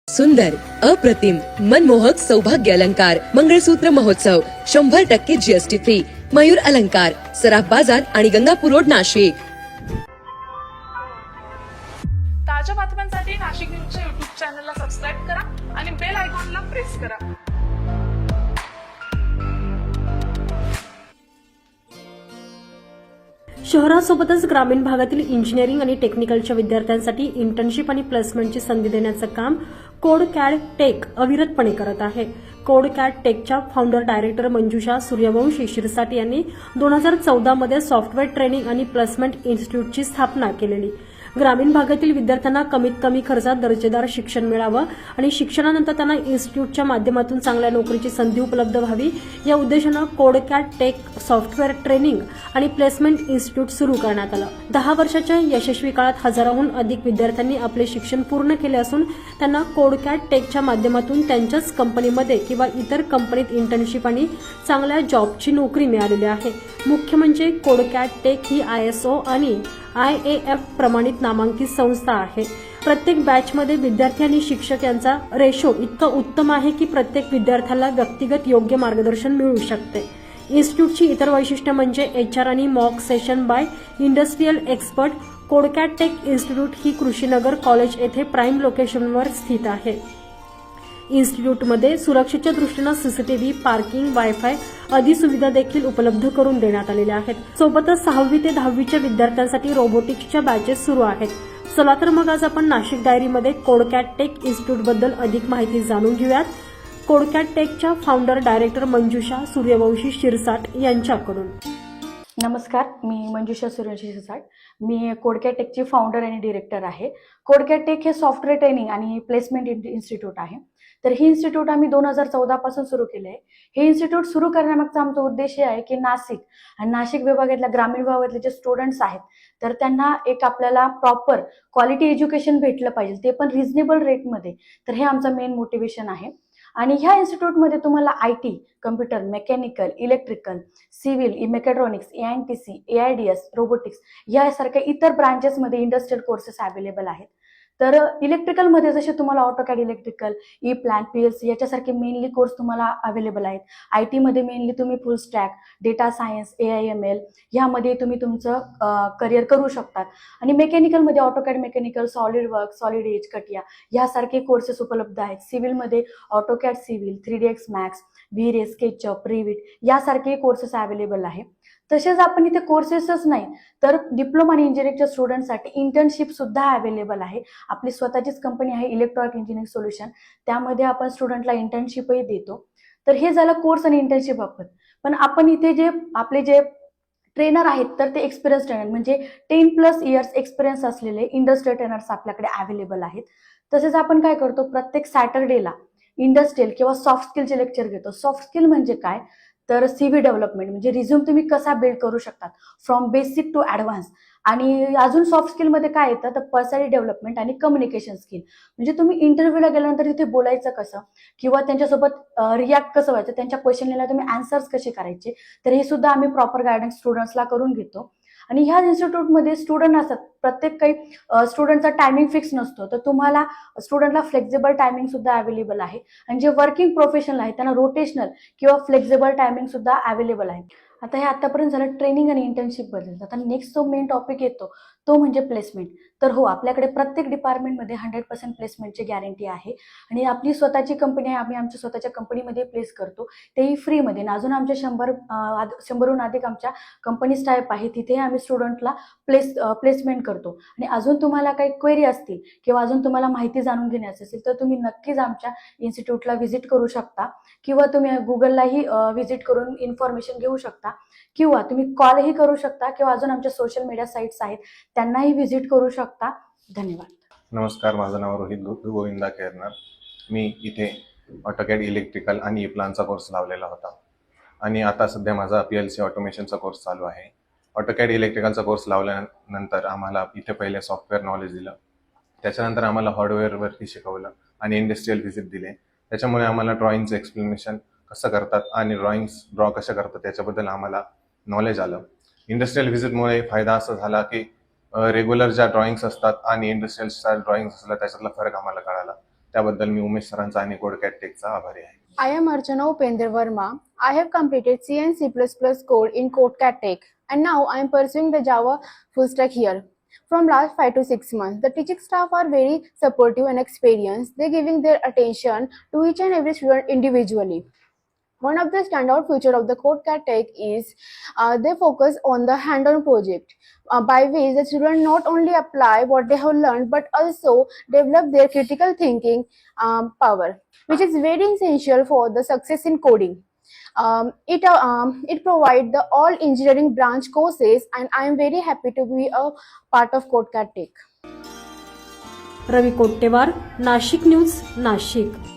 सुंदर, अप्रतिम, मनमोहक सौभाग्य अलंकार मंगळसूत्र महोत्सव 100% जीएसटी फ्री. मयूर अलंकार, सराफ बाजार आणि गंगापूर रोड, नाशिक. ताज्या बातम्यांसाठी नाशिक न्यूजच्या युट्यूब चॅनलला सबस्क्राईब करा आणि बेल आयकॉनला प्रेस करा. शहरासोबतच ग्रामीण भागातील इंजिनिअरिंग आणि टेक्निकलच्या विद्यार्थ्यांसाठी इंटर्नशिप आणि प्लेसमेंटची संधी देण्याचं काम कोड कॅड टेक अविरतपणे करत आहे. कोड कॅड टेकच्या फाउंडर डायरेक्टर मंजुषा सूर्यवंशी शिरसाट यांनी 2014 मध्ये सॉफ्टवेअर ट्रेनिंग आणि प्लेसमेंट इन्स्टिट्यूटची स्थापना केलेली. ग्रामीण भागातील विद्यार्थ्यांना कमीत कमी खर्चात दर्जेदार शिक्षण मिळावं आणि शिक्षणानंतर त्यांना इन्स्टिट्यूटच्या माध्यमातून चांगल्या नोकरीची संधी उपलब्ध व्हावी या उद्देशानं CodeCat Tech software training आणि प्लेसमेंट इन्स्टिट्यूट सुरू करण्यात आलं. 10 वर्षाच्या यशस्वी काळात हजाराहून अधिक विद्यार्थ्यांनी आपले शिक्षण पूर्ण केले असून त्यांना कोड कॅड टेकच्या माध्यमातून त्यांच्याच कंपनीमध्ये किंवा इतर कंपनीत इंटर्नशिप आणि चांगल्या जॉबची नोकरी मिळालेली आहे. मुख्य म्हणजे कोड कॅड टेक ही ISO आणि IAF प्रमाणित नामांकित संस्था आहे. प्रत्येक बॅचमध्ये विद्यार्थी आणि शिक्षक यांचा रेशो इतका उत्तम आहे की प्रत्येक विद्यार्थ्याला व्यक्तिगत योग्य मार्गदर्शन मिळू शकते. इन्स्टिट्यूटची इतर वैशिष्ट्य म्हणजे HR आणि mock session by industrial expert. CodeCAD tech institute ही कृषीनगर कॉलेज येथे प्राईम लोकेशनवर स्थित आहे. इन्स्टिट्यूटमध्ये सुरक्षेच्या दृष्टीनं CCTV, पार्किंग, वायफाय आदी सुविधा देखील उपलब्ध करून देण्यात आलेल्या आहेत. सोबतच 6वी ते 10वीच्या विद्यार्थ्यांसाठी रोबोटिक्सच्या बॅचेस सुरू आहेत. चला तर मग आज आपण नाशिक डायरीमध्ये कोडकॅड टेक इन्स्टिट्यूटबद्दल अधिक माहिती जाणून घेऊयात. कोडकॅड टेकच्या फाउंडर डायरेक्टर मंजुषा सूर्यवंशी शिरसाट यांच्याकडून. नमस्कार, मी मंजुषा सूर्यवंशी शिरसाट. मी कोडकॅड टेकची फाउंडर आणि डिरेक्टर आहे. कोडकॅड टेक हे सॉफ्टवेअर ट्रेनिंग आणि प्लेसमेंट इन्स्टिट्यूट आहे. तर ही इन्स्टिट्यूट आम्ही 2014 पासून सुरू केले आहे. हे इन्स्टिट्यूट सुरू करण्यामागचा आमचा उद्देश हे आहे की नाशिक विभागातल्या ग्रामीण भागातले जे स्टुडंट्स आहेत तर त्यांना एक आपल्याला प्रॉपर क्वालिटी एज्युकेशन भेटलं पाहिजे, ते पण रिझनेबल रेटमध्ये. तर हे आमचं मेन मोटिवेशन आहे. आणि ह्या इन्स्टिट्यूटमध्ये तुम्हाला IT, computer, mechanical, electrical, civil, mechatronics, ANTC, AIDS, robotics यासारख्या इतर ब्रांचेसमध्ये इंडस्ट्रियल कोर्सेस अवेलेबल आहेत. तर इलेक्ट्रिकलमध्ये जसे तुम्हाला ऑटोकॅड इलेक्ट्रिकल, E-प्लॅन, PLC याच्यासारखे मेनली कोर्स तुम्हाला अवेलेबल आहेत. IT मध्ये मेनली तुम्ही फुल स्टॅक, डेटा सायन्स, AI/ML यामध्ये तुम्ही तुमचं करिअर करू शकतात. आणि मेकॅनिकलमध्ये AutoCAD mechanical, solid work, solid edge, CATIA यासारखे कोर्सेस उपलब्ध आहेत. सिव्हिलमध्ये AutoCAD civil, 3DX Max, VRAY, SketchUp, Revit यासारखे कोर्सेस अवेलेबल आहे. तसेच आपण इथे कोर्सेसच नाही तर डिप्लोमा आणि इंजिनिअरिंगच्या स्टुडंटसाठी इंटर्नशिप सुद्धा अवेलेबल आहे. आपली स्वतःचीच कंपनी आहे इलेक्ट्रॉनिक इंजिनिअरिंग सोल्युशन, त्यामध्ये आपण स्टुडंटला इंटर्नशिपही देतो. तर हे झालं कोर्स आणि इंटर्नशिप बाबत. पण आपण इथे जे आपले जे ट्रेनर आहेत तर ते एक्सपिरियन्स ट्रेनर म्हणजे 10+ इयर्स एक्सपिरियन्स असलेले इंडस्ट्रियल ट्रेनर्स आपल्याकडे अवेलेबल आहेत. तसेच आपण काय करतो, प्रत्येक सॅटर्डेला इंडस्ट्रियल किंवा सॉफ्ट स्किलचे लेक्चर घेतो. सॉफ्ट स्किल म्हणजे काय तर CV डेव्हलपमेंट म्हणजे रिझ्यूम तुम्ही कसा बिल्ड करू शकतात फ्रॉम बेसिक टू ॲडव्हान्स. आणि अजून सॉफ्ट स्किलमध्ये काय येतं तर पर्सनॅलिटी डेव्हलपमेंट आणि कम्युनिकेशन स्किल म्हणजे तुम्ही इंटरव्ह्यूला गेल्यानंतर तिथे बोलायचं कसं किंवा त्यांच्यासोबत रिॲक्ट कसं व्हायचं, त्यांच्या क्वेश्चनला तुम्ही आन्सर्स कसे करायचे. तर हे सुद्धा आम्ही प्रॉपर गायडन्स स्टुडंट्सला करून घेतो. आणि ह्या इन्स्टिट्यूटमध्ये स्टुडंट असतात, प्रत्येक काही स्टुडंटचा टायमिंग फिक्स नसतो. तर तुम्हाला स्टुडंटला फ्लेक्झिबल टायमिंग सुद्धा अवेलेबल आहे. आणि जे वर्किंग प्रोफेशनल आहे त्यांना रोटेशनल किंवा फ्लेक्झिबल टायमिंग सुद्धा अवेलेबल आहे. आता हे आतापर्यंत झालं ट्रेनिंग आणि इंटर्नशिप बद्दल. आता नेक्स्ट जो मेन टॉपिक येतो तो म्हणजे प्लेसमेंट. तर हो, आपल्याकडे प्रत्येक डिपार्टमेंटमध्ये 100% प्लेसमेंटची गॅरंटी आहे. आणि आपली स्वतःची कंपनी आहे, आम्ही आमच्या स्वतःच्या कंपनीमध्ये प्लेस करतो, तेही फ्रीमध्ये. अजून आमच्या 100हून अधिक आमच्या कंपनी स्टाफ आहे, तिथे आम्ही स्टुडंटला प्लेसमेंट करतो. आणि अजून तुम्हाला काही क्वेरी असतील किंवा अजून तुम्हाला माहिती जाणून घ्यायची असेल तर तुम्ही नक्कीच आमच्या इन्स्टिट्यूटला व्हिजिट करू शकता किंवा तुम्ही गुगललाही व्हिजिट करून इन्फॉर्मेशन घेऊ शकता किंवा तुम्ही कॉलही करू शकता किंवा अजून आमच्या सोशल मीडिया साईट्स आहेत त्यांनाही व्हिजिट करू शकता. धन्यवाद. नमस्कार, माझं नाव रोहित गोविंदा केरनार. मी इथे ऑटोकॅड इलेक्ट्रिकल आणि E-प्लॅनचा कोर्स लावलेला होता आणि आता सध्या माझा PLC ऑटोमेशनचा कोर्स चालू आहे. ऑटोकॅड इलेक्ट्रिकलचा कोर्स लावल्यानंतर आम्हाला इथे पहिले सॉफ्टवेअर नॉलेज दिलं, त्याच्यानंतर आम्हाला हार्डवेअरवरती शिकवलं आणि इंडस्ट्रियल व्हिजिट दिले. त्याच्यामुळे आम्हाला ड्रॉइंगचं एक्सप्लेनेशन कसं करतात आणि ड्रॉ कशा करतात त्याच्याबद्दल आम्हाला नॉलेज आलं. इंडस्ट्रियल व्हिजिटमुळे फायदा असा झाला की रेग्युलर ज्या ड्रॉइंग्स असतात आणि इंडस्ट्रियल स्टाईल ड्रॉइंग्स असतात त्याच्यातला फरक आम्हाला कळाला. त्याबद्दल मी उमेश सरांचा आणि कोडकॅट टेकचा आभारी आहे. I am Archana Upendra Verma. I have completed C and C++ code in CodeCat Tech, and now I am pursuing the Java full stack here. From last 5 to 6 months, the teaching staff are very supportive and experienced. They're giving their attention to each and every student individually. One of the standout feature of the CodeCat Tech is they focus on the hand-on project, by which the students not only apply what they have learned but also develop their critical thinking power, which is very essential for the success in coding. It provides the all engineering branch courses, and I am very happy to be a part of CodeCat Tech. Ravi Kottewar, Nashik news, Nashik.